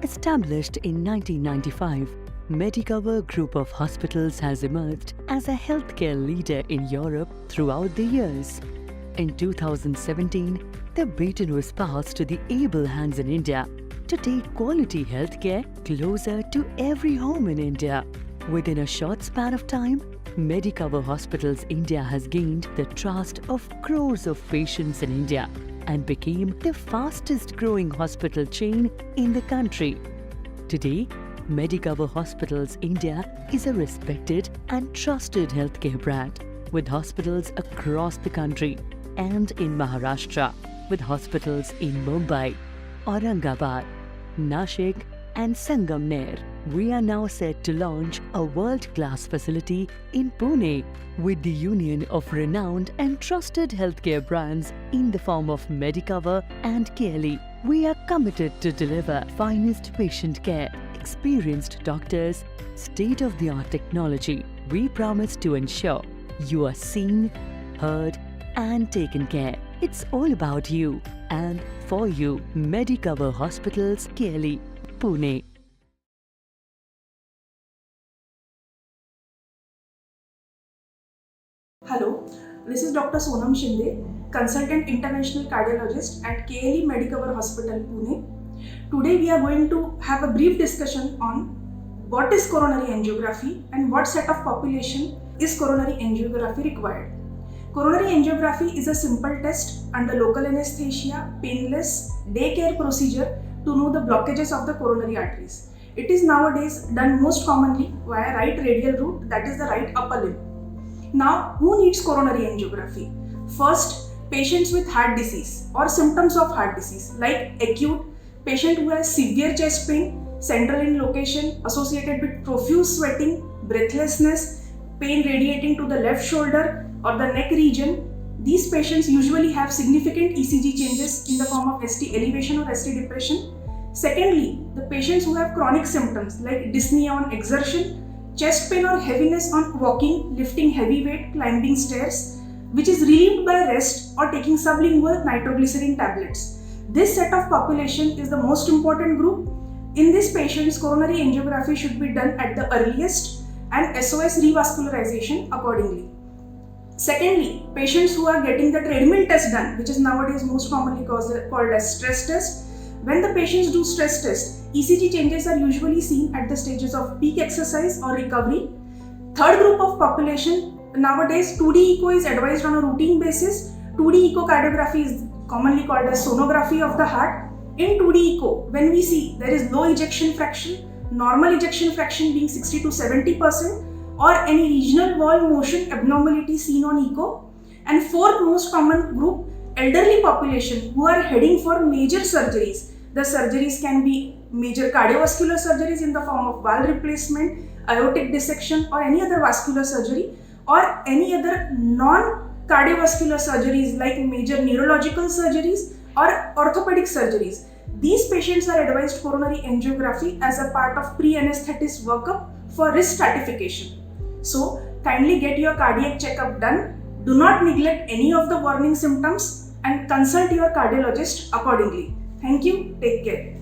Established in 1995, Medicover Group of Hospitals has emerged as a healthcare leader in Europe throughout the years. In 2017, the baton was passed to the able hands in India to take quality healthcare closer to every home in India. Within a short span of time, Medicover Hospitals India has gained the trust of crores of patients in India and became the fastest growing hospital chain in the country. Today, Medicover Hospitals India is a respected and trusted healthcare brand with hospitals across the country and in Maharashtra, with hospitals in Mumbai, Aurangabad, Nashik and Sangamner. We are now set to launch a world-class facility in Pune with the union of renowned and trusted healthcare brands in the form of Medicover and Kelly. We are committed to deliver finest patient care, experienced doctors, state-of-the-art technology. We promise to ensure you are seen, heard and taken care. It's all about you and for you. Medicover Hospitals, Kelly, Pune. Hello, this is Dr. Sonam Shinde, Consultant Interventional Cardiologist at KLE Medicover Hospital, Pune. Today we are going to have a brief discussion on what is coronary angiography and what set of population is coronary angiography required. Coronary angiography is a simple test under local anesthesia, painless, daycare procedure to know the blockages of the coronary arteries. It is nowadays done most commonly via right radial route, that is the right upper limb. Now, who needs coronary angiography? First, patients with heart disease or symptoms of heart disease like acute, patient who has severe chest pain, central in location associated with profuse sweating, breathlessness, pain radiating to the left shoulder or the neck region. These patients usually have significant ECG changes in the form of ST elevation or ST depression. Secondly, the patients who have chronic symptoms like dyspnea on exertion, chest pain or heaviness on walking, lifting heavy weight, climbing stairs, which is relieved by rest or taking sublingual nitroglycerin tablets. This set of population is the most important group. In these patients, coronary angiography should be done at the earliest and SOS revascularization accordingly. Secondly, patients who are getting the treadmill test done, which is nowadays most commonly called as stress test. When the patients do stress test, ECG changes are usually seen at the stages of peak exercise or recovery. Third group of population, nowadays 2D echo is advised on a routine basis. 2D echocardiography is commonly called as sonography of the heart. In 2D echo, when we see there is low ejection fraction, normal ejection fraction being 60 to 70%, or any regional wall motion abnormality seen on echo. And fourth most common group, elderly population who are heading for major surgeries. The surgeries can be major cardiovascular surgeries in the form of valve replacement, aortic dissection or any other vascular surgery, or any other non-cardiovascular surgeries like major neurological surgeries or orthopedic surgeries. These patients are advised coronary angiography as a part of pre-anesthetist workup for risk stratification. So, kindly get your cardiac checkup done. Do not neglect any of the warning symptoms and consult your cardiologist accordingly. Thank you. Take care.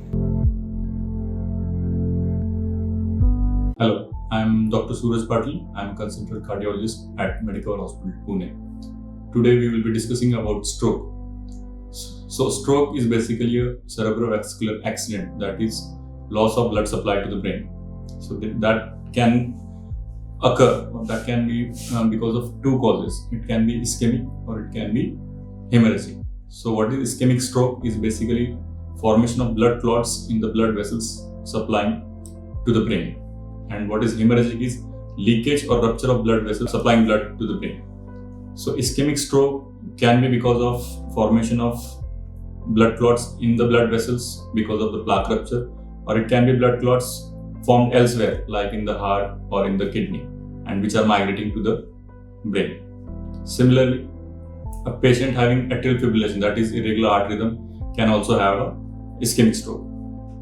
Hello, I'm Dr. Suraj Patil. I'm a consultant cardiologist at Medicover Hospital, Pune. Today we will be discussing about stroke. So stroke is basically a cerebrovascular accident, that is loss of blood supply to the brain. So that can occur, or that can be because of two causes. It can be ischemic or it can be hemorrhagic. So what is ischemic stroke is basically formation of blood clots in the blood vessels supplying to the brain. And what is hemorrhagic is leakage or rupture of blood vessels supplying blood to the brain. So ischemic stroke can be because of formation of blood clots in the blood vessels because of the plaque rupture, or it can be blood clots formed elsewhere like in the heart or in the kidney and which are migrating to the brain. Similarly, a patient having atrial fibrillation, that is irregular heart rhythm, can also have a ischemic stroke.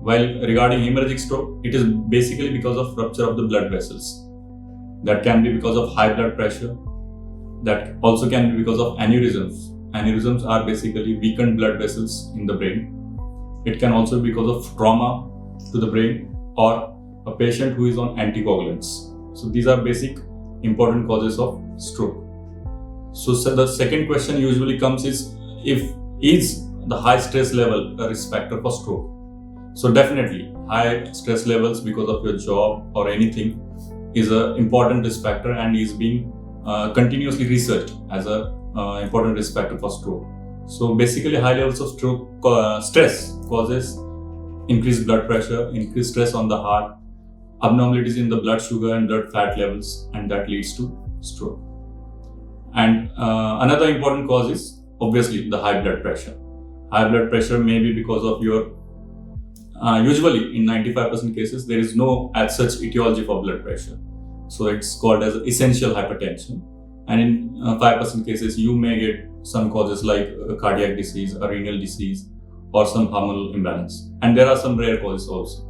While regarding hemorrhagic stroke, it is basically because of rupture of the blood vessels. That can be because of high blood pressure. That also can be because of aneurysms. Aneurysms are basically weakened blood vessels in the brain. It can also be because of trauma to the brain, or a patient who is on anticoagulants. So these are basic important causes of stroke. So the second question usually comes is the high stress level a risk factor for stroke? So definitely high stress levels because of your job or anything is an important risk factor and is being continuously researched as a important risk factor for stroke. So basically high levels of stroke stress causes increased blood pressure, increased stress on the heart, abnormalities in the blood sugar and blood fat levels, and that leads to stroke. And another important cause is obviously the high blood pressure. High blood pressure may be because of your usually in 95% cases there is no as such etiology for blood pressure, so it's called as essential hypertension. And in 5% cases you may get some causes like cardiac disease, a renal disease, or some hormonal imbalance, and there are some rare causes also.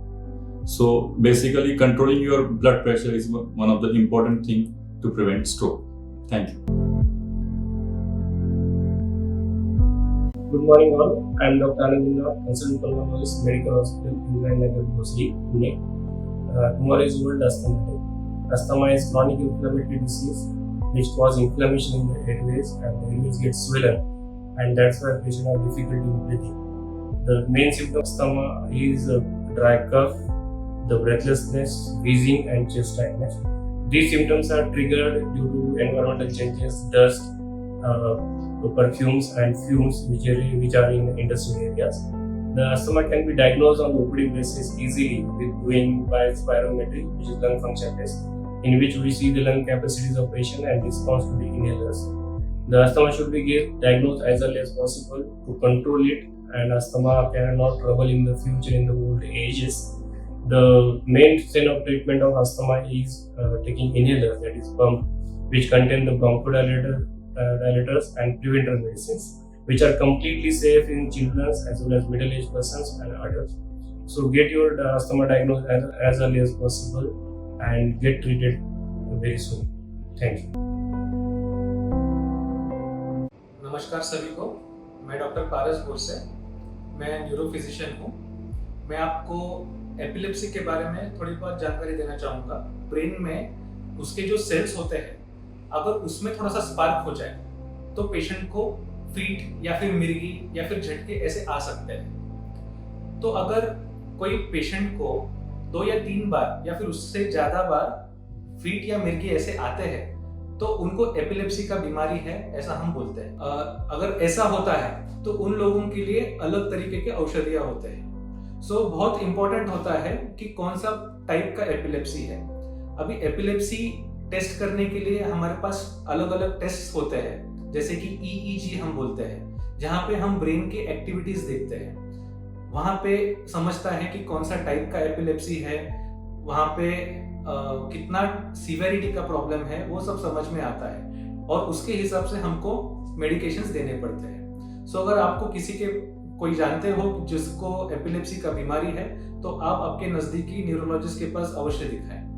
So basically controlling your blood pressure is one of the important things to prevent stroke. Thank you. Good morning all, I am Dr. Anandindra, consultant pulmonologist, Medical Hospital, Indranagar, Bhosri, Pune. Tomorrow is World Asthma Day. Asthma is chronic inflammatory disease which causes inflammation in the airways and the airways get swollen, and that's why patients have difficulty in breathing. The main symptom of asthma is dry cough, the breathlessness, wheezing and chest tightness. These symptoms are triggered due to environmental changes, dust, perfumes and fumes which are in industrial areas. The asthma can be diagnosed on OPD basis easily with doing by spirometry, which is lung function test, in which we see the lung capacities of patient and response to the inhalers. The asthma should be diagnosed as early as possible to control it, and asthma cannot trouble in the future in the old ages. The main standard of treatment of asthma is taking inhalers, that is pump, which contain the bronchodilators and preventer medicines, which are completely safe in children as well as middle-aged persons and adults. So get your asthma diagnosed as early as possible and get treated very soon. Thank you. नमस्कार सभी को, मैं doctor पारस बोरसे, मैं neuro physician हूँ। मैं आपको epilepsy के बारे में थोड़ी बहुत जानकारी देना चाहूँगा। ब्रेन में उसके जो सेल्स होते हैं, अगर उसमें थोड़ा सा स्पार्क हो जाए तो पेशेंट को फीट या फिर मिर्गी या फिर झटके ऐसे आ सकते हैं। तो अगर कोई पेशेंट को 2 या 3 बार या फिर उससे ज़्यादा बार फीट या मिर्गी ऐसे आते हैं तो उनको एपिलेप्सी का बीमारी है ऐसा हम बोलते हैं। अगर ऐसा होता है तो उन लोगों के लिए अलग तरीके के औषधियाँ होते हैं। सो बहुत इंपॉर्टेंट होता है कि कौन सा टाइप का एपिलेप्सी है। अभी एपिलेप्सी टेस्ट करने के लिए हमारे पास अलग अलग टेस्ट होते हैं, जैसे कि EEG हम बोलते हैं, जहाँ पे हम ब्रेन की एक्टिविटीज देखते हैं। वहाँ पे समझता है कि कौन सा टाइप का एपिलेप्सी है, वहाँ पे कितना सीवेरिटी का प्रॉब्लम है, वो सब समझ में आता है और उसके हिसाब से हमको मेडिकेशंस देने पड़ते हैं। सो अगर आपको किसी के कोई जानते हो जिसको एपिलेप्सी का बीमारी है तो आप आपके नजदीकी न्यूरोलॉजिस्ट के पास अवश्य दिखाएं।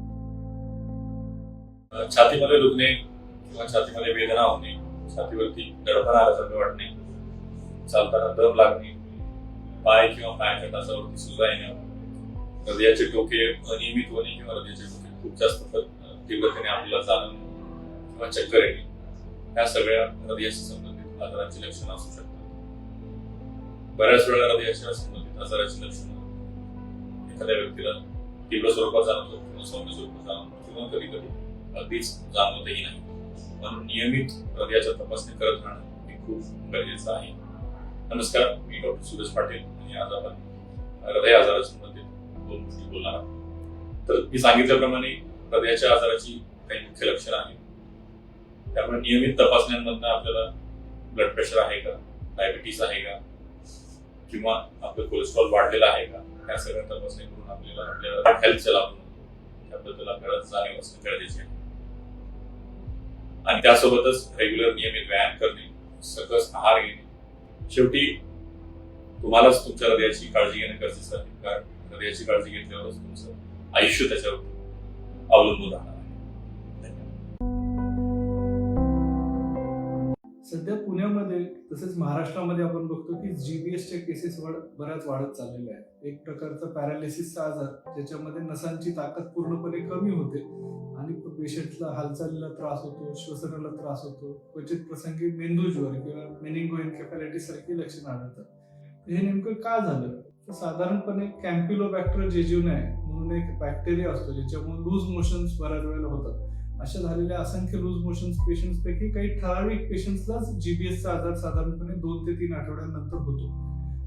छातीमध्ये दुखणे किंवा छातीमध्ये वेदना होणे, छातीवरती दडपण आल्यासारखं वाटणे, चालताना दम लागणे, पाय किंवा पायाच्या टाचावरती सुजा येणे, हृदयाचे ठोके अनियमित होणे किंवा हृदयाचे ठोके खूप जास्त तीव्रतेने आपल्याला जाणवणे किंवा चक्कर येणे, ह्या सगळ्या हृदयाशी संबंधित आजारांची लक्षणं असू शकतात। बऱ्याच वेळा हृदयाशी संबंधित आजाराची लक्षणं एखाद्या व्यक्तीला तीव्र स्वरूपात जाणवतात किंवा सौम्य स्वरूपात जाणवतात किंवा कधी कधी अगदीच जाणवतही नाही, पण नियमित हृदयाच्या तपासणी करत राहणं हे खूप गरजेचं आहे। नमस्कार, मी डॉक्टर सुरेश पाटील आणि आज आपण हृदय आजारासंबंधित 2 गोष्टी बोलणार आहोत। तर मी सांगितल्याप्रमाणे हृदयाच्या आजाराची काही मुख्य लक्षणं आहेत, त्यामुळे नियमित तपासण्यांमधनं आपल्याला ब्लड प्रेशर आहे का, डायबिटीस आहे का, किंवा आपलं कोलेस्ट्रॉल वाढलेलं आहे का, ह्या सगळ्या तपासणी करून आपल्याला हेल्थच्या लाभ त्याबद्दल आपल्याला जाणीव असणं गरजेचे आहे। आणि त्यासोबतच रेग्युलर नियमित व्यायाम करणे, सकस आहार घेणे, शेवटी तुम्हालाच तुमच्या हृदयाची काळजी घेणं गरजेचं आहे, कारण हृदयाची काळजी घेतल्यावरच तुमचं आयुष्य त्याच्यावर अवलंबून राहणार आहे। सध्या पुण्यामध्ये तसेच महाराष्ट्रामध्ये आपण बघतो की GBSच्या केसेस बऱ्याच वाढत चाललेल्या आहेत. एक प्रकारचा पॅरालिसिसचा आजार ज्याच्यामध्ये नसांची ताकद पूर्णपणे कमी होते आणि पेशंटला हालचालीला त्रास होतो, श्वसनाला त्रास होतो, क्वचित प्रसंगी मेंदूज्वर किंवा मेनिंगोएन्केफॅलायटिस सारखी लक्षणं आढळतात. हे नेमकं का झालं? तर साधारणपणे कॅम्पिलोबॅक्टर जेजुनाय म्हणून एक बॅक्टेरिया असतो ज्याच्यामुळे लूज मोशन्स बऱ्याच वेळेला होतात. अशा झालेल्या असंख्य लूज मोशन्स पेशंट्स पैकी काही ठराविक पेशंट्सलाच GBSचा आजार साधारणपणे 2 ते 3 आठवड्यानंतर होतो.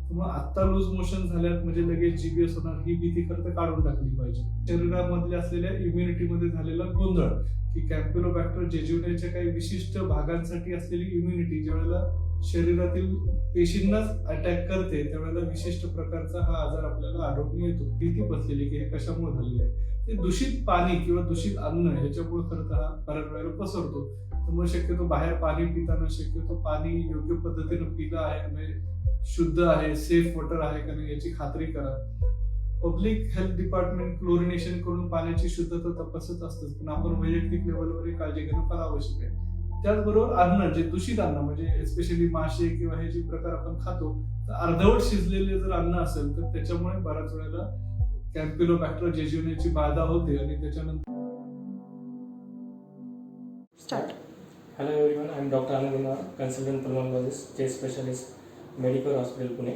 त्यामुळे आता लूज मोशन झाल्यात म्हणजे लगेच GBS होणार ही भीती खरं तर काढून टाकली पाहिजे. शरीरामधल्या असलेल्या इम्युनिटीमध्ये झालेला गोंधळ की कॅम्पिलोबॅक्टर जेजुनाच्या काही विशिष्ट भागांसाठी असलेली इम्युनिटी ज्यावेळेला शरीरातील पेशींनाच अटॅक करते त्यावेळेला विशिष्ट प्रकारचा हा आजार आपल्याला आढळून येतो. भीती बसलेली की हे कशामुळे झालेलं आहे. ते दूषित पाणी किंवा दूषित अन्न ह्याच्यामुळे खरं तर हा बऱ्याच वेळेला पसरतो. त्यामुळे शक्यतो बाहेर पाणी पिताना शक्यतो पाणी योग्य पद्धतीनं पिलं आहे म्हणजे शुद्ध आहे, सेफ वॉटर आहे का नाही याची खात्री करा. पब्लिक हेल्थ डिपार्टमेंट क्लोरिनेशन करून पाण्याची शुद्धता तपासत असतं, पण आपण वैयक्तिक लेवलवर काळजी घेणं फार आवश्यक आहे. त्याचबरोबर अन्न जे दूषित अन्न म्हणजे एस्पेशली मासे किंवा हे जे प्रकार आपण खातो तर अर्धवट शिजलेले जर अन्न असेल तर त्याच्यामुळे बऱ्याच वेळेला कॅम्पिलोबॅक्टर जेजुनाची बाधा होते आणि त्याच्यानंतर start. Hello everyone, I am Dr. Anand Kumar, consultant pulmonologist, chest specialist, Medicore Hospital, Pune.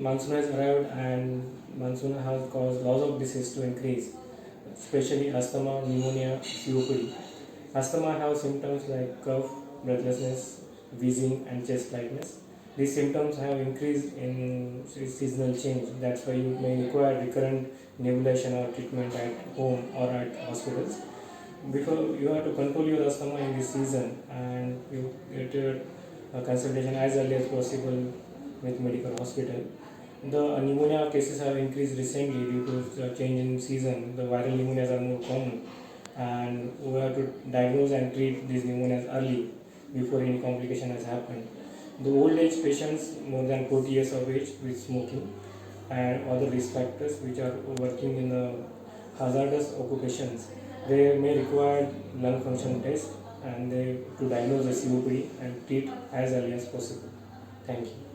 Monsoon has arrived and monsoon has caused lots of disease to increase, especially asthma, pneumonia, COPD. Asthma have symptoms like cough, breathlessness, wheezing and chest tightness. These symptoms have increased in seasonal change. That's why you may require recurrent nebulization or treatment at home or at hospitals. Before you have to control your asthma in this season and you get your consultation as early as possible with Medicore Hospital. The pneumonia cases have increased recently due to the change in season. The viral pneumonias are more common and we have to diagnose and treat these pneumonias early before any complication has happened. The old age patients more than 40 years of age with smoking and other risk factors which are working in the hazardous occupations, they may require lung function test and they to diagnose the COPD and treat as early as possible. Thank you.